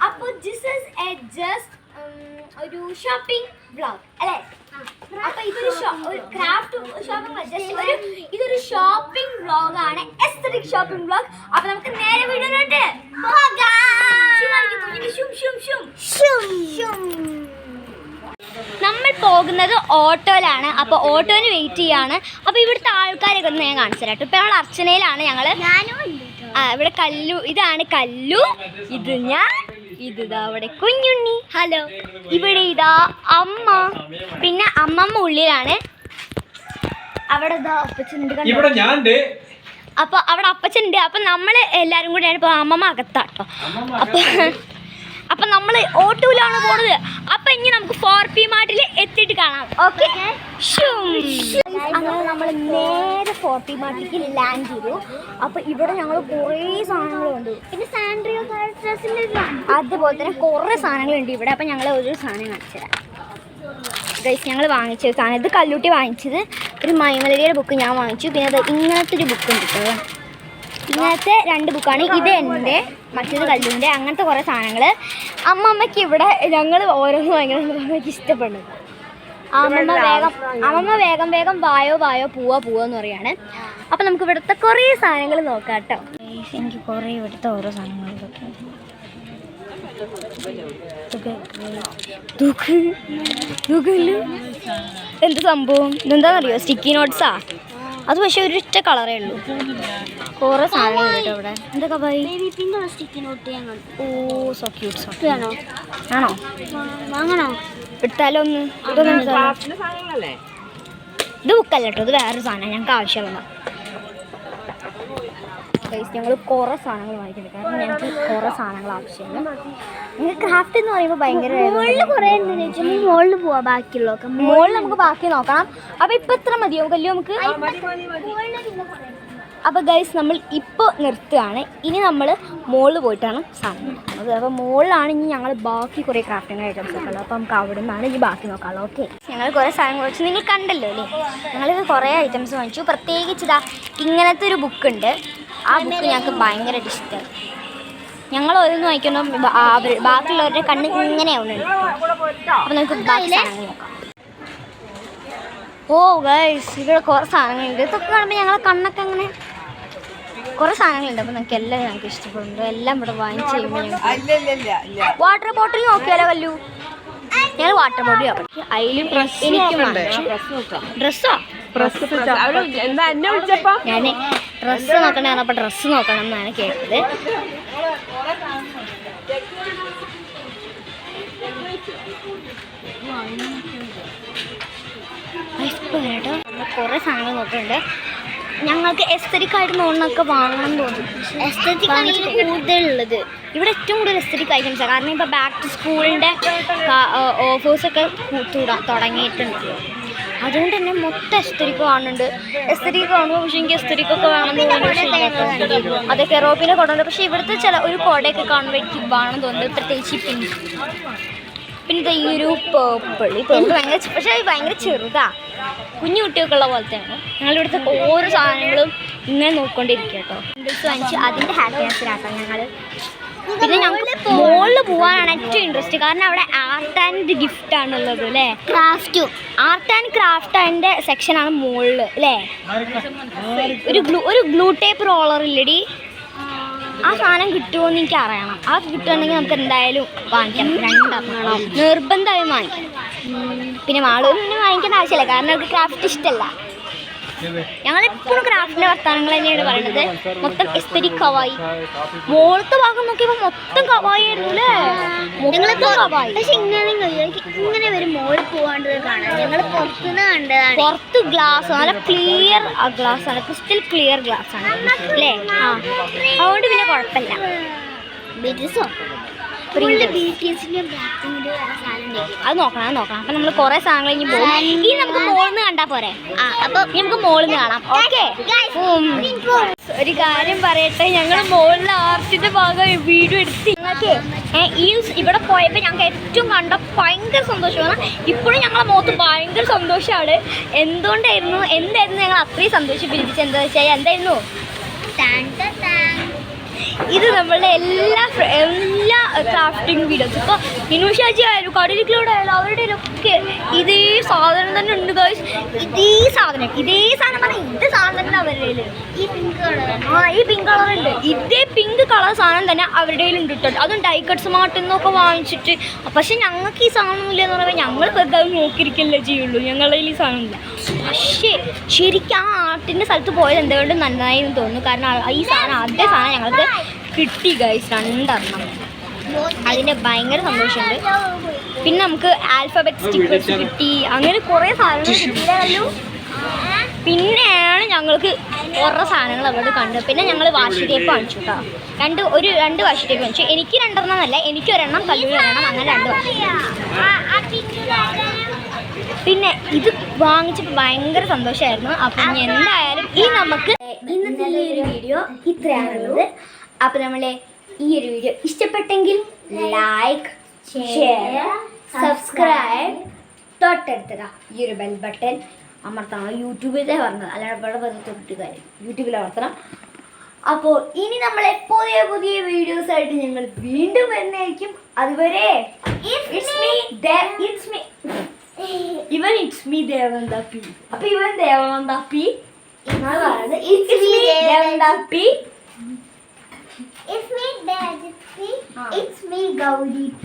അപ്പോൾ this is A just ഒരു shopping vlog അല്ലേ? അപ്പോൾ ഇതൊരു ക്രാഫ്റ്റ് ഷോപ്പിംഗ് ഇതൊരു ഷോപ്പിംഗ് വ്ളോഗാണ്, എസ്തെറ്റിക് ഷോപ്പിംഗ് വ്ളോഗ്. അപ്പോൾ നമുക്ക് നേരെ വീഡിയോയിലോട്ട് പോകാം. നമ്മൾ പോകുന്നത് ഓട്ടോയിലാണ്. അപ്പോൾ ഓട്ടോന് വെയിറ്റ് ചെയ്യാണ്. അപ്പോൾ ഇവിടുത്തെ ആൾക്കാരൊക്കെ ഒന്ന് ഞാൻ കാണിച്ചു തരാം. ഇപ്പോൾ ഞങ്ങൾ അർച്ചനയിലാണ്. ഇവിടെ കല്ലു, ഇതാണ് കല്ലു, ഇത് ഞാൻ, ഇതാ അവിടെ കുഞ്ഞുണ്ണി. ഹലോ. ഇവിടെ ഇതാ അമ്മ, പിന്നെ അമ്മമ്മ ഉള്ളിലാണ്. അവിടെ ഇതാ അപ്പച്ചനുണ്ട്. അപ്പൊ അവിടെ അപ്പച്ചനുണ്ട്. അപ്പൊ നമ്മള് എല്ലാരും കൂടെയാണ് ഇപ്പൊ. അമ്മമ്മ അകത്താട്ടോ. അപ്പൊ നമ്മൾ ഓട്ടോയിലാണ് പോണത്. അപ്പൊ ഇനി നമുക്ക് 4P മാർട്ടിൽ എത്തിയിട്ട് കാണാം. ഓക്കെ, അങ്ങനെ നമ്മൾ നേരെ 4P മാർട്ടിലേക്ക് ലാൻഡ് ചെയ്തു. അപ്പൊ ഇവിടെ ഞങ്ങൾ കുറേ സാധനങ്ങളുണ്ട്. പിന്നെ സാൻഡ്രിയോ അതുപോലെ തന്നെ കുറേ സാധനങ്ങളുണ്ട് ഇവിടെ. അപ്പൊ ഞങ്ങൾ ഒരു സാധനം കാണിച്ചു തരാം ഗൈസ്. ഞങ്ങൾ വാങ്ങിച്ച ഒരു സാധനം, ഇത് കല്ലൂട്ടി വാങ്ങിച്ചത്. ഒരു മൈമലരിയുടെ ബുക്ക് ഞാൻ വാങ്ങിച്ചു. പിന്നെ അത് ഇങ്ങനത്തെ ഒരു ബുക്ക് ഉണ്ട് കേട്ടോ. ഇങ്ങനത്തെ 2 ബുക്കാണ്. ഇത് എൻ്റെ, മറ്റേത് കല്ലുവിൻ്റെ. അങ്ങനത്തെ കുറേ സാധനങ്ങൾ അമ്മമ്മയ്ക്ക് ഇവിടെ ഞങ്ങൾ ഓരോന്ന് ഭയങ്കര അമ്മയ്ക്ക് ഇഷ്ടപ്പെടുന്നത്. അമ്മമ്മ വേഗം വായോ പോവാന്ന് പറയാണ്. അപ്പം നമുക്ക് ഇവിടുത്തെ കുറേ സാധനങ്ങൾ നോക്കാം കേട്ടോ. എനിക്ക് കുറേ ഇവിടുത്തെ ഓരോ സാധനങ്ങളൊക്കെ എന്ത് സംഭവം ഇതെന്താണെന്നറിയോ? സ്റ്റിക്കി നോട്ട്സാ. അത് പക്ഷേ ഒരൊറ്റ കളറേ ഉള്ളൂ. കുറേ സാധനങ്ങളുണ്ട് ഇവിടെ. എന്തൊക്കെ പോയി? ഓ സോ ക്യൂട്ട്. ആണോ വാങ്ങണോ? എടുത്താലോ ഒന്ന്. ഇത് ബുക്കല്ല കേട്ടോ, ഇത് വേറൊരു സാധനം ഞങ്ങൾക്ക് ആവശ്യമുള്ള. ഞങ്ങൾ കുറേ സാധനങ്ങൾ വാങ്ങിക്കുന്നുണ്ട്. കാരണം ഞങ്ങൾക്ക് കുറേ സാധനങ്ങൾ ആവശ്യമുണ്ട്. നിങ്ങൾക്ക് ക്രാഫ്റ്റ് എന്ന് പറയുമ്പോൾ ഭയങ്കര കുറേ മുകളിൽ പോവാം. ബാക്കിയുള്ളതൊക്കെ മുകളിൽ നമുക്ക് ബാക്കി നോക്കണം. അപ്പോൾ ഇപ്പം എത്ര മതിയോ കല്ലോ നമുക്ക്? അപ്പോൾ ഗൈസ് നമ്മൾ ഇപ്പോൾ നിർത്തുകയാണ്. ഇനി നമ്മൾ മുകളിൽ പോയിട്ടാണ് സാധനം നോക്കുന്നത്. അപ്പോൾ മുകളിലാണ് ഇനി ഞങ്ങൾ ബാക്കി കുറേ ക്രാഫ്റ്റിംഗ് ഐറ്റംസ് ഒക്കെ ഉള്ളത്. അപ്പോൾ നമുക്ക് അവിടെ നിന്നാണ് ഇനി ബാക്കി നോക്കാമല്ലോ. ഓക്കെ, ഞങ്ങൾ കുറേ സാധനങ്ങൾ വാങ്ങിച്ചു. നിങ്ങൾ കണ്ടല്ലോ അല്ലേ? ഞങ്ങളിത് കുറേ ഐറ്റംസ് വാങ്ങിച്ചു. പ്രത്യേകിച്ച് ഇതാ ഇങ്ങനത്തെ ഒരു ബുക്കുണ്ട്. ആ ബുക്ക് ഞങ്ങൾക്ക് ഭയങ്കരമായിട്ട് ഇഷ്ടമായി. ഞങ്ങൾ ഓരോന്ന് വായിക്കുമ്പോൾ ബാക്കിയുള്ളവരുടെ കണ്ണ് ഇങ്ങനെയാവുന്നുണ്ട്. അപ്പോൾ നമുക്ക് ബാക്കി സാധനങ്ങൾ നോക്കാം. ഓ ഗൈസ്, ഇവിടെ കുറേ സാധനങ്ങളുണ്ട്. ഇതൊക്കെ കാണുമ്പോൾ ഞങ്ങളെ കണ്ണൊക്കെ അങ്ങനെ കുറേ സാധനങ്ങളുണ്ട്. അപ്പോൾ നമുക്ക് എല്ലാം ഞങ്ങൾക്ക് ഇഷ്ടപ്പെടുന്നുണ്ട്. എല്ലാം ഇവിടെ വാങ്ങിച്ച് കഴിയുമ്പോൾ ഞങ്ങൾക്ക് വാട്ടർ ബോട്ടിൽ നോക്കിയാലോ കല്ലു? ഞങ്ങൾ വാട്ടർ ബോട്ടിൽ നോക്കാം. അതിലും എനിക്കും ഡ്രസ്സോ? ഞാൻ ഡ്രസ്സ് നോക്കണേ. അപ്പോൾ ഡ്രസ്സ് നോക്കണം എന്നാണ് കേട്ടത്. കേട്ടോ, നമ്മൾ കുറേ സാധനങ്ങൾ നോക്കുന്നുണ്ട്. ഞങ്ങൾക്ക് എസ്തെറ്റിക് ആയിട്ട് നോണൊക്കെ വാങ്ങണം എന്ന് തോന്നും. എസ്തെറ്റിക് ആണ് കൂടുതലുള്ളത് ഇവിടെ. ഏറ്റവും കൂടുതൽ എസ്തെറ്റിക് ഐറ്റംസാണ്. കാരണം ഇപ്പോൾ ബാക്ക് ടു സ്കൂളിൻ്റെ ഓഫേഴ്സൊക്കെ തുടങ്ങിയിട്ടുണ്ട്. അതുകൊണ്ട് തന്നെ മൊത്തം എസ്തെറ്റിക് കാണുന്നുണ്ട്. എസ്തെറ്റിക് കാണുമ്പോൾ പക്ഷേ എനിക്ക് എസ്തെറ്റിക് ഒക്കെ വേണമെന്ന് അതെ കെറോപ്പിനെ കൊണ്ടുണ്ട്. പക്ഷേ ഇവിടുത്തെ ഒരു കുടയൊക്കെ കാണുമ്പോൾ എനിക്ക് വേണമെന്ന് തോന്നുന്നത്. പ്രത്യേകിച്ച് പിങ്ക്, പിന്നെ ഈ ഒരു പേർപ്പിൾ. ഈ പേർപ്പിൾ ഭയങ്കര, പക്ഷേ അത് ഭയങ്കര ചെറുതാണ്, കുഞ്ഞു കുട്ടികൾക്കുള്ള പോലത്തെയാണ്. ഞങ്ങളിവിടുത്തെ ഓരോ സാധനങ്ങളും ഇങ്ങനെ നോക്കിക്കൊണ്ടിരിക്കുക കേട്ടോ. ഇൻട്രസ്റ്റ് വാങ്ങിച്ച് അതിൻ്റെ ഹാപ്പിനെസ്സിലാക്കാം ഞങ്ങൾ. പിന്നെ ഞങ്ങൾക്ക് മോളിൽ പോകാനാണ് ഏറ്റവും ഇൻട്രസ്റ്റ്. കാരണം അവിടെ ആർട്ട് ആൻഡ് ഗിഫ്റ്റ് ആണുള്ളത് അല്ലേ? ആർട്ട് ആൻഡ് ക്രാഫ്റ്റ് അതിൻ്റെ സെക്ഷനാണ് മുകളിൽ അല്ലേ? ഒരു ഗ്ലൂ ടേപ്പ് റോളർ ഇല്ലടി, ആ സാധനം കിട്ടുമോ എന്ന് എനിക്ക് അറിയണം. ആ കിട്ടുകയാണെങ്കിൽ നമുക്ക് എന്തായാലും വാങ്ങിക്കണം. 2 നിർബന്ധമായും വാങ്ങിക്കണം. പിന്നെ മാളൂരിന് വാങ്ങിക്കേണ്ട ആവശ്യമില്ല, കാരണം അവർക്ക് ക്രാഫ്റ്റ് ഇഷ്ടമല്ല. ഞങ്ങളെപ്പോഴും ക്രാഫ്റ്റിൻ്റെ വർത്തമാനങ്ങൾ തന്നെയാണ് പറയുന്നത്. മൊത്തം എസ്തെറ്റിക് കവായി. മോളത്തെ ഭാഗം നോക്കിയപ്പോൾ മൊത്തം കവായി ആയിരുന്നു അല്ലേ? പക്ഷെ ഇങ്ങനെ വരും മോളിൽ പോകാണ്ടത് കാണാൻ. ഞങ്ങൾ പുറത്തുനിന്ന് കണ്ടതാണ്. പുറത്ത് ഗ്ലാസ്, നല്ല ക്ലിയർ ഗ്ലാസ് ആണ്, ക്രിസ്റ്റൽ ക്ലിയർ ഗ്ലാസ് ആണ് അല്ലേ? ആ, അതുകൊണ്ട് പിന്നെ കുഴപ്പമില്ല. അത് നോക്കണം. അപ്പൊ നമ്മൾ കുറെ സാധനങ്ങൾ ഇനി പോകും. ഇനി നമുക്ക് മോളിൽ നിന്ന് കണ്ടാ പോരെ? അപ്പൊ നമുക്ക് മോളിൽ നിന്ന് കാണാം. ഓക്കെ, ഒരു കാര്യം പറയട്ടെ, ഞങ്ങൾ മോളിൽ ആർട്ടിന്റെ ഭാഗം വീഡിയോ എടുത്ത് ഞങ്ങൾക്ക് ഇവിടെ പോയപ്പോൾ ഞങ്ങൾക്ക് ഏറ്റവും കണ്ട ഭയങ്കര സന്തോഷമാണ്. ഇപ്പോഴും ഞങ്ങളെ മുഖത്ത് ഭയങ്കര സന്തോഷമാണ്. എന്തായിരുന്നു ഞങ്ങൾ അത്രയും സന്തോഷിപ്പിച്ച് എന്താ വെച്ചാൽ എന്തായിരുന്നു ഇത് നമ്മളുടെ എല്ലാ ക്രാഫ്റ്റിംഗ് വീഡിയോസ്. ഇപ്പോൾ ഇനുഷാജി ആയാലും കടലിലൂടെ ആയാലും അവരുടെ ഒക്കെ ഇതേ സാധനം തന്നെ ഉണ്ട് ഗൈസ്. ഇതേ സാധനം പറഞ്ഞാൽ ഇത് സാധനം തന്നെ അവരുടെ കയ്യിൽ. ഈ പിങ്ക് കളർ ഉണ്ട്. ഇതേ പിങ്ക് കളർ സാധനം തന്നെ അവരുടെ കയ്യിൽ ഉണ്ട് കേട്ടോ. അതും ഡൈക്കട്സ് മാർട്ടിൽ നിന്നൊക്കെ വാങ്ങിച്ചിട്ട്. പക്ഷെ ഞങ്ങൾക്ക് ഈ സാധനമില്ല എന്ന് പറയുമ്പോൾ ഞങ്ങൾ വെറുതെ അത് നോക്കിയിരിക്കല്ലേ ചെയ്യുള്ളൂ. ഞങ്ങളുടെ കയ്യിൽ ഈ സാധനമില്ല. പക്ഷേ ശരിക്കും ആ ആർട്ടിൻ്റെ സ്ഥലത്ത് പോയത് എന്തുകൊണ്ട് നന്നായി എന്ന് തോന്നുന്നു. കാരണം ഈ സാധനം അതേ സാധനം ഞങ്ങൾക്ക് കിട്ടി ഗൈസ്, 2 എണ്ണം. അതിന് ഭയങ്കര സന്തോഷമുണ്ട്. പിന്നെ നമുക്ക് ആൽഫബറ്റ് സ്റ്റിക്കേഴ്സ് കിട്ടി. അങ്ങനെ കുറേ സാധനങ്ങൾ കിട്ടിയല്ലോ. പിന്നെയാണ് ഞങ്ങൾക്ക് കുറേ സാധനങ്ങൾ അവിടെ കണ്ടു. പിന്നെ ഞങ്ങൾ വാഷി ടേപ്പ് വാങ്ങിച്ചു കേട്ടോ. രണ്ട് വാഷി ടേപ്പ് വാങ്ങിച്ചു. എനിക്ക് 2 എണ്ണമല്ല, എനിക്ക് 1 എണ്ണം, കല്ലൂർ 1 എണ്ണം, അങ്ങനെ 2 വാങ്ങി. പിന്നെ ഇത് വാങ്ങിച്ചപ്പോൾ ഭയങ്കര സന്തോഷമായിരുന്നു. അപ്പം എന്തായാലും നമുക്ക് ഇന്നത്തെ ഈ ഒരു വീഡിയോ ഇത്രയാണുള്ളത്. അപ്പം നമ്മളെ ഈ ഒരു വീഡിയോ ഇഷ്ടപ്പെട്ടെങ്കിൽ ലൈക്ക്, ഷെയർ, സബ്സ്ക്രൈബ്, തൊട്ടടുത്തുക ഈ ഒരു ബെൽ ബട്ടൺ അമർത്തണം. യൂട്യൂബിലേ പറഞ്ഞത്, അല്ലാതെ ഇവിടെ വെറുതെ തൊട്ടിട്ട് കാര്യം, യൂട്യൂബിൽ അമർത്തണം. അപ്പോൾ ഇനി നമ്മളെ പുതിയ പുതിയ വീഡിയോസ് ആയിട്ട് ഞങ്ങൾ വീണ്ടും വരുന്നതായിരിക്കും. അതുവരെ ഇവൻ ഇറ്റ്സ് മീ ദേവനന്ദ പി. അപ്പൊ ഇവൻ ദേവനന്ദ പി എന്നാണ് പറയുന്നത്. It's me Devananda P. It's me, Dad. It's me, Gauri P.